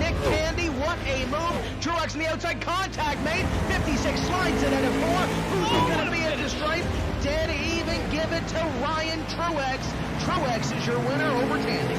pick Candy. What a move. Truex on the outside. Contact made. 56 slides it at a 4. Who's going to be at the stripe? Dead even. Give it to Ryan Truex. Truex is your winner over Tandy.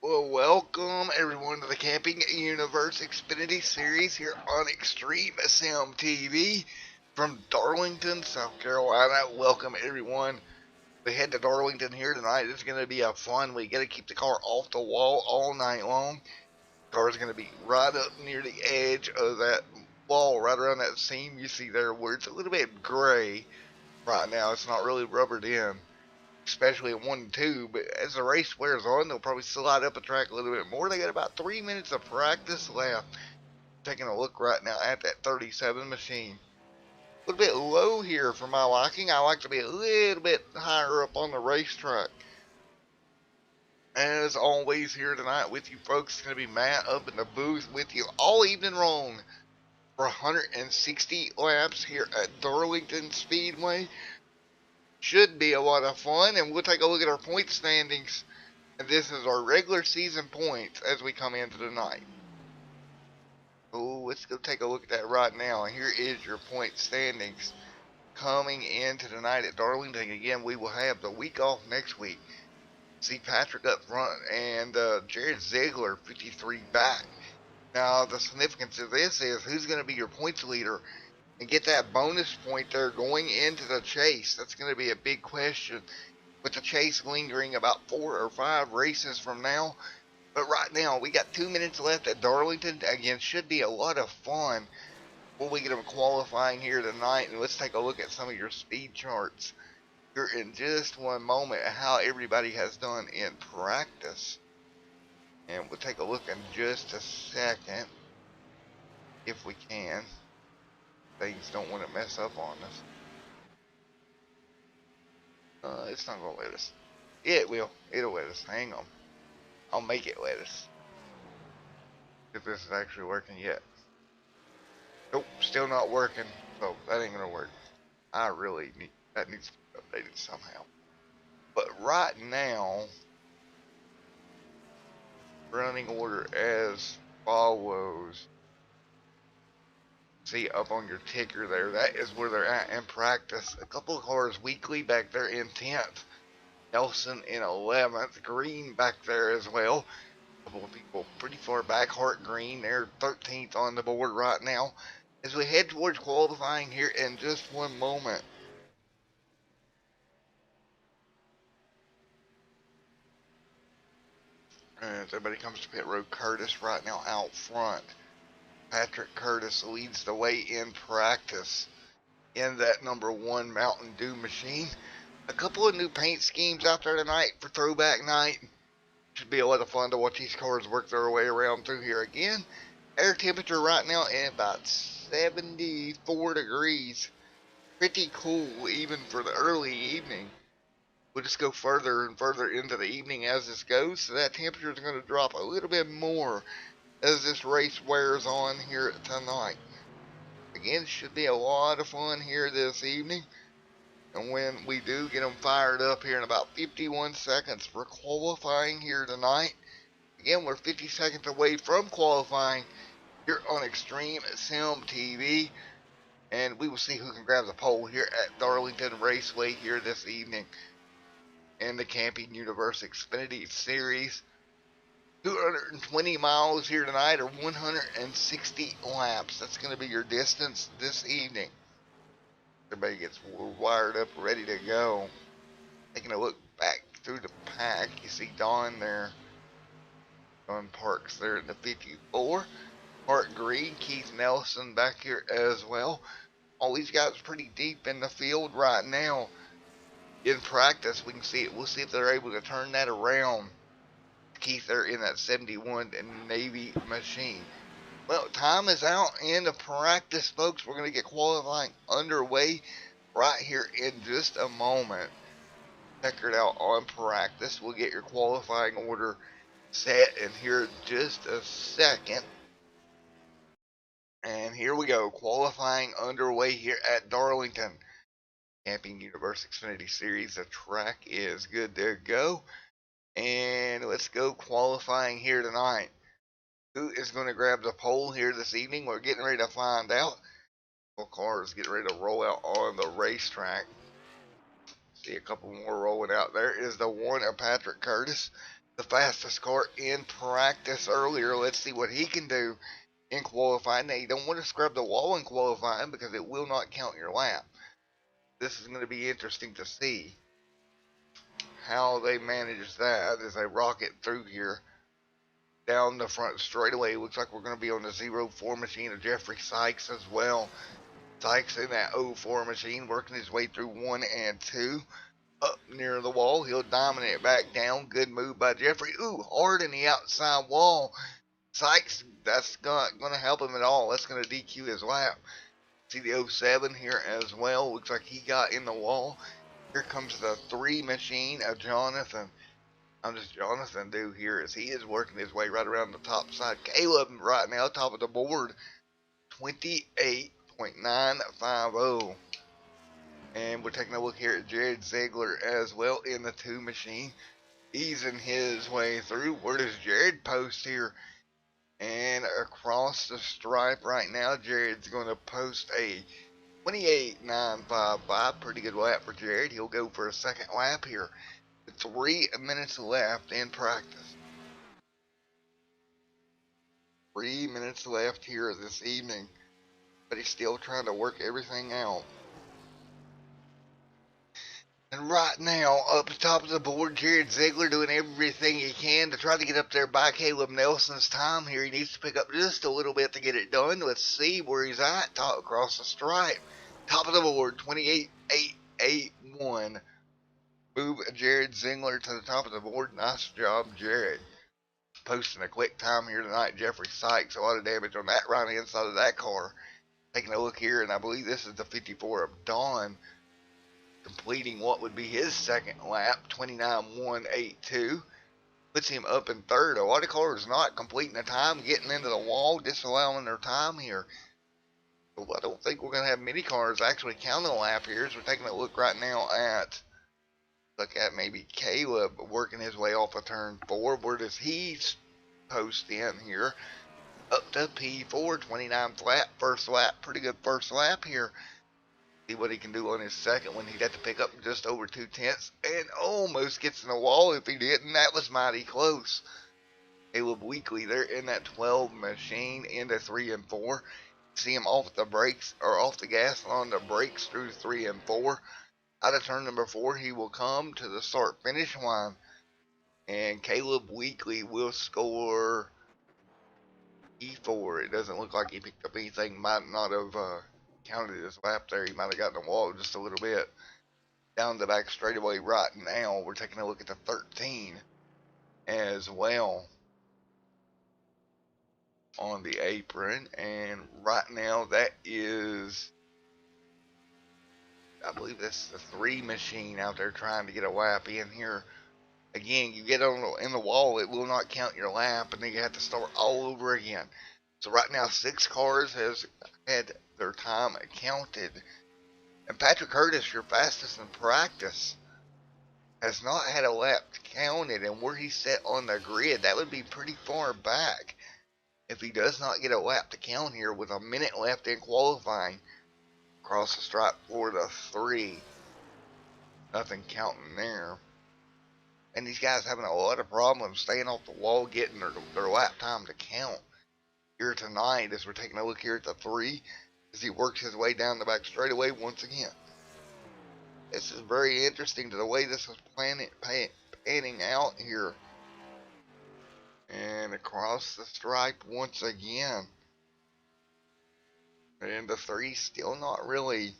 Well, welcome everyone to the Camping Universe Xfinity series here on Extreme SM TV from Darlington, South Carolina. Welcome everyone. We head to Darlington here tonight. It's going to be a fun. We got to keep the car off the wall all night long. The car is going to be right up near the edge of that wall, right around that seam you see there, where it's a little bit gray right now. It's not really rubbered in, especially at 1 and 2, but as the race wears on, they'll probably slide up the track a little bit more. They got about 3 minutes of practice left. Taking a look right now at that 37 machine. A little bit low here for my liking. I like to be a little bit higher up on the racetrack. As always here tonight with you folks, it's going to be Matt up in the booth with you all evening long for 160 laps here at Darlington Speedway. Should be a lot of fun, and we'll take a look at our point standings. And this is our regular season points as we come into tonight. Oh, let's go take a look at that right now. And here is your point standings coming into tonight at Darlington. Again, we will have the week off next week. See Patrick up front and Jared Ziegler 53 back. Now the significance of this is who's going to be your points leader and get that bonus point there going into the chase. That's going to be a big question with the chase lingering about 4 or 5 races from now. But right now we got 2 minutes left at Darlington. Again, should be a lot of fun when we get them qualifying here tonight. And let's take a look at some of your speed charts here in just one moment at how everybody has done in practice. And we'll take a look in just a second if we can. Things don't want to mess up on us. It's not going to let us. Yeah, it will. It'll let us. Hang on. I'll make it let us. If this is actually working yet. Nope, still not working. So that ain't going to work. I really need, that needs to be updated somehow. But right now, running order as follows. See up on your ticker there, that is where they're at in practice. A couple of cars weekly back there in 10th. Nelson in 11th. Green back there as well. couple of people pretty far back. Hart Green, they're 13th on the board right now. As we head towards qualifying here in just one moment. As everybody comes to pit road, Curtis right now out front. Patrick Curtis leads the way in practice in that number 1 Mountain Dew machine. A couple of new paint schemes out there tonight for throwback night. Should be a lot of fun to watch these cars work their way around through here again. Air temperature right now at about 74 degrees. Pretty cool even for the early evening. We'll just go further and further into the evening as this goes, so that temperature is going to drop a little bit more as this race wears on here tonight. Again, should be a lot of fun here this evening. And when we do get them fired up here in about 51 seconds for qualifying here tonight. Again, we're 50 seconds away from qualifying here on Extreme Sim TV. And we will see who can grab the pole here at Darlington Raceway here this evening in the Camping Universe Xfinity Series. 220 miles here tonight, or 160 laps. That's going to be your distance this evening. Everybody gets wired up, ready to go. Taking a look back through the pack, you see Don there. Don Parks there in the 54. Hart Green, Keith Nelson back here as well. All these guys are pretty deep in the field right now. In practice, we can see it. We'll see if they're able to turn that around. Keith, they're in that 71 Navy machine. Well, time is out in the practice, folks. We're going to get qualifying underway right here in just a moment. Check it out on practice. We'll get your qualifying order set in here in just a second. And here we go. Qualifying underway here at Darlington. Camping Universe Xfinity Series. The track is good to go. And let's go qualifying here tonight. Who is going to grab the pole here this evening? We're getting ready to find out. Cars getting ready to roll out on the racetrack. See a couple more rolling out. There is the one of Patrick Curtis, the fastest car in practice earlier. Let's see what he can do in qualifying. Now, you don't want to scrub the wall in qualifying because it will not count your lap. This is going to be interesting to see how they manage that as they rocket through here down the front straightaway. Looks like we're going to be on the 04 machine of Jeffery Sykes as well. Sykes in that 04 machine working his way through 1 and 2 up near the wall. He'll dominate it back down. Good move by Jeffery. Ooh, hard in the outside wall. Sykes, that's not going to help him at all. That's going to DQ his lap. See the 07 here as well. Looks like he got in the wall. Here comes the 3 machine of Jonathan. How does Jonathan do here as he is working his way right around the top side? Caleb right now, top of the board, 28.950. And we're taking a look here at Jared Ziegler as well in the 2 machine. Easing his way through. Where does Jared post here? And across the stripe right now, Jared's going to post a 28.955. Pretty good lap for Jared. He'll go for a second lap here. 3 minutes left in practice. 3 minutes left here this evening. But he's still trying to work everything out. And right now, up the top of the board, Jared Ziegler doing everything he can to try to get up there by Caleb Nelson's time here. He needs to pick up just a little bit to get it done. Let's see where he's at. Top across the stripe. Top of the board, 28.881. Move Jared Ziegler to the top of the board. Nice job, Jared. Posting a quick time here tonight. Jeffery Sykes, a lot of damage on that right inside of that car. Taking a look here, and I believe this is the 54 of Don, completing what would be his second lap, 29.182. Puts him up in third. A lot of cars not completing the time, getting into the wall, disallowing their time here. So I don't think we're going to have many cars actually counting a lap here. So we're taking a look right now at, look at maybe Caleb working his way off of turn 4. Where does he post in here? Up to P4, 29 flat, first lap. Pretty good first lap here. See what he can do on his second one. He'd have to pick up just over 2/10 and almost gets in the wall. If he didn't, that was mighty close. Caleb Weekly. They're in that 12 machine into 3 and 4. See him off the brakes or off the gas on the brakes through 3 and 4. Out of turn number 4, he will come to the start finish line, and Caleb Weekly will score E4. It doesn't look like he picked up anything. Might not have counted his lap there. He might have gotten the wall just a little bit. Down the back straightaway right now, we're taking a look at the 13 as well on the apron, and right now that is, I believe that's the 3 machine out there trying to get a lap in here. Again, you get in the wall, it will not count your lap, and then you have to start all over again. So right now, 6 cars has had their time counted. And Patrick Curtis, your fastest in practice, has not had a lap counted, and where he's set on the grid, that would be pretty far back if he does not get a lap to count here with a minute left in qualifying. Across the stripe for the 3. Nothing counting there. And these guys having a lot of problems staying off the wall, getting their lap time to count here tonight as we're taking a look here at the 3 as he works his way down the back straightaway once again. This is very interesting to the way this is panning out here. And across the stripe once again. And the 3 still not really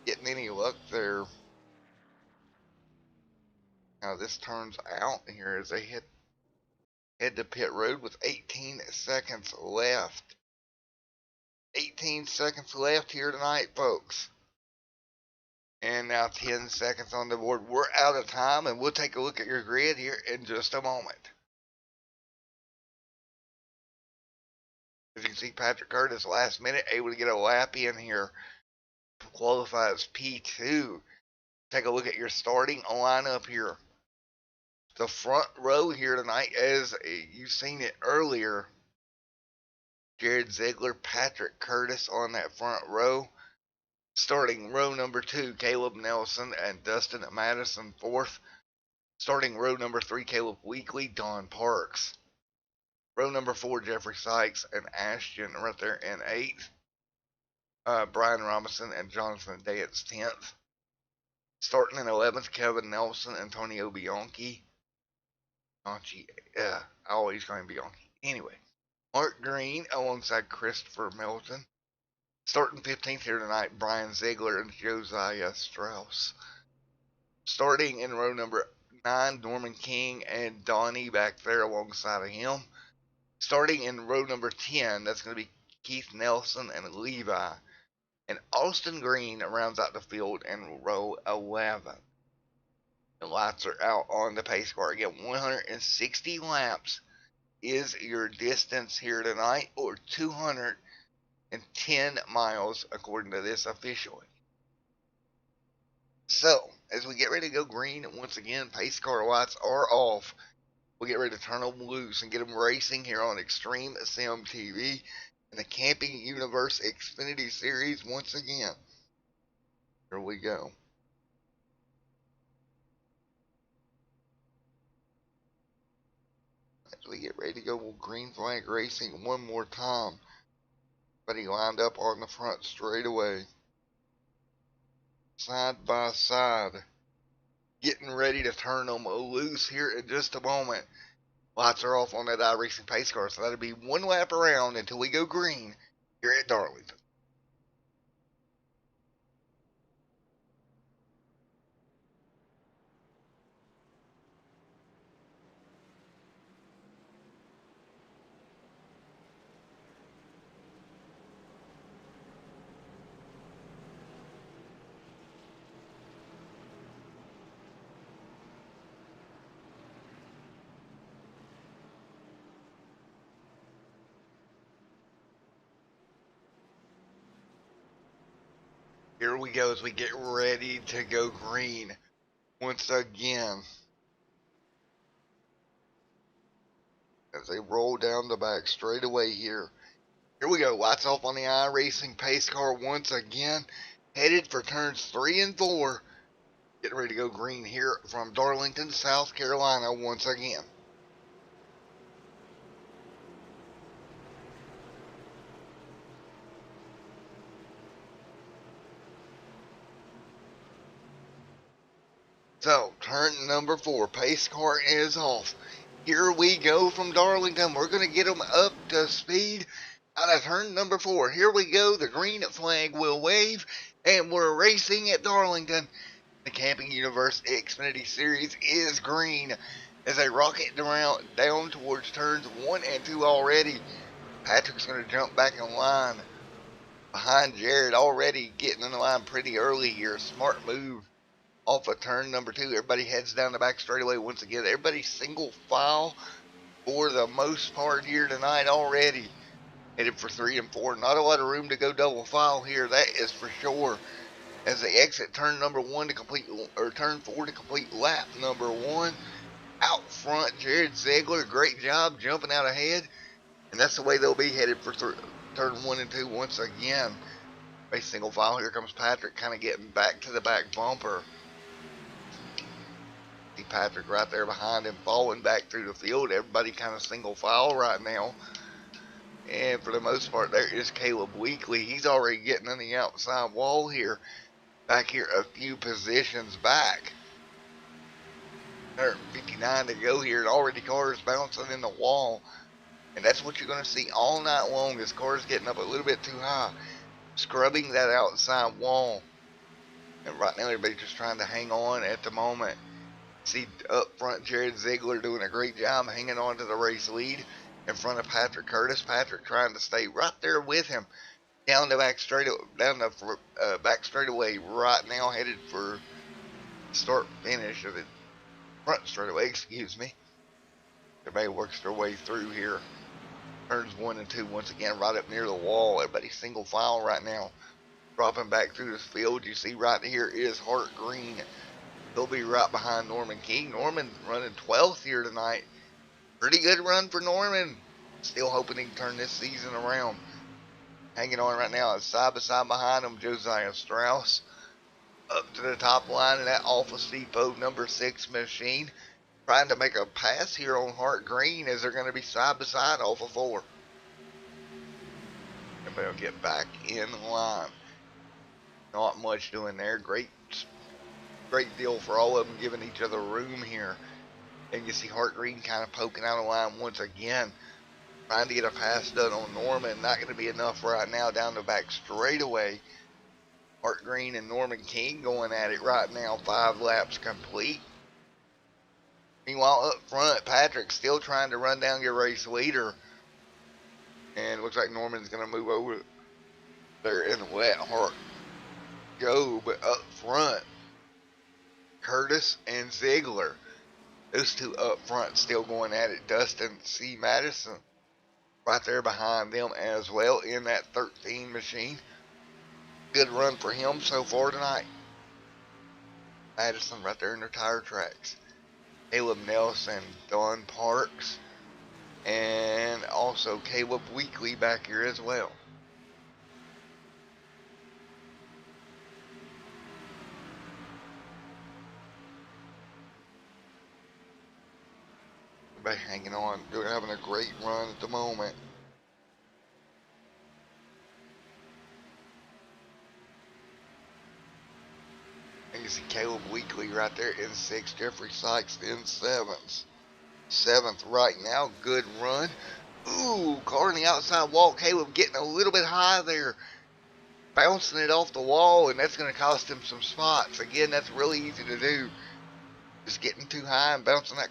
getting any luck there. Now this turns out here as they head to pit road with 18 seconds left. 18 seconds left here tonight, folks. And now 10 seconds on the board. We're out of time, and we'll take a look at your grid here in just a moment. As you can see, Patrick Curtis last minute able to get a lap in here. Qualifies P2. Take a look at your starting lineup here. The front row here tonight, as you've seen it earlier, Jared Ziegler, Patrick Curtis on that front row. Starting row number 2, Caleb Nelson and Dustin Madison 4th. Starting row number 3, Caleb Weekly, Don Parks. Row number 4, Jeffrey Sykes and Ashton right there in 8th. Brian Robinson and Jonathan Dance 10th. Starting in 11th, Kevin Nelson, Antonio Bianchi. Banchi, I always going Bianchi. Anyway, Mark Green alongside Christopher Melton. Starting 15th here tonight, Brian Ziegler and Josiah Strauss. Starting in row number 9, Norman King and Donnie back there alongside of him. Starting in row number 10, that's going to be Keith Nelson and Levi. And Austin Green rounds out the field in row 11. The lights are out on the pace car. Again, 160 laps is your distance here tonight, or 210 miles according to this officially. So, as we get ready to go green, once again, pace car lights are off. We'll get ready to turn them loose and get them racing here on Extreme Sim TV and the Camping Universe Xfinity Series once again. Here we go. As we get ready to go green flag racing one more time. Everybody lined up on the front straightaway. Side by side. Getting ready to turn them loose here in just a moment. Lights are off on that iRacing pace car, so that'll be one lap around until we go green here at Darlington. Here we go as we get ready to go green once again. As they roll down the back straightaway here. Here we go. Lights off on the iRacing pace car once again. Headed for turns 3 and 4. Getting ready to go green here from Darlington, South Carolina once again. So, turn number 4, pace car is off. Here we go from Darlington. We're going to get them up to speed out of turn number 4. Here we go. The green flag will wave, and we're racing at Darlington. The Camping Universe Xfinity Series is green as they rocket down towards turns 1 and 2 already. Patrick's going to jump back in line behind Jared, already getting in the line pretty early here. Smart move off of turn number 2. Everybody heads down the back straightaway once again. Everybody's single file for the most part here tonight already. Headed for 3 and 4. Not a lot of room to go double file here, that is for sure. As they exit turn number 1 to complete, or turn 4 to complete lap number 1. Out front, Jared Ziegler, great job jumping out ahead. And that's the way they'll be headed for turn 1 and 2 once again. A single file. Here comes Patrick, kind of getting back to the back bumper. See Patrick right there behind him, falling back through the field. Everybody kind of single file right now. And for the most part, there is Caleb Weekly. He's already getting on the outside wall here. Back here a few positions back. 159 to go here, and already cars bouncing in the wall. And that's what you're going to see all night long, is cars getting up a little bit too high, scrubbing that outside wall. And right now everybody's just trying to hang on at the moment. See up front Jared Ziegler doing a great job hanging on to the race lead in front of Patrick Curtis. Patrick trying to stay right there with him down the back straightaway right now, headed for start finish of the front straightaway, excuse me. Everybody works their way through here. Turns 1 and 2 once again right up near the wall. Everybody single file right now, dropping back through this field. You see right here is Hart Green. He'll be right behind Norman King. Norman running 12th here tonight. Pretty good run for Norman. Still hoping he can turn this season around. Hanging on right now is side by side behind him, Josiah Strauss. Up to the top line in that Office Depot number 6 machine. Trying to make a pass here on Hart Green as they're going to be side by side off of 4. Everybody will get back in line. Not much doing there. Great deal for all of them, giving each other room here. And you see Hart Green kind of poking out of line once again, trying to get a pass done on Norman. Not going to be enough right now down the back straightaway. Hart Green and Norman King going at it right now. 5 laps complete. Meanwhile, up front, Patrick still trying to run down your race leader. And it looks like Norman's going to move over there and let Hart go. But up front, Curtis and Ziegler, those two up front still going at it. Dustin C. Madison right there behind them as well in that 13 machine. Good run for him so far tonight. Madison right there in their tire tracks. Caleb Nelson, Don Parks, and also Caleb Weekly back here as well. Everybody hanging on. They're having a great run at the moment. And you see Caleb Weekly right there in 6th. Jeffrey Sykes in 7th. 7th right now. Good run. Ooh, car on the outside wall. Caleb getting a little bit high there. Bouncing it off the wall, and that's going to cost him some spots. Again, that's really easy to do. Just getting too high and bouncing that corner.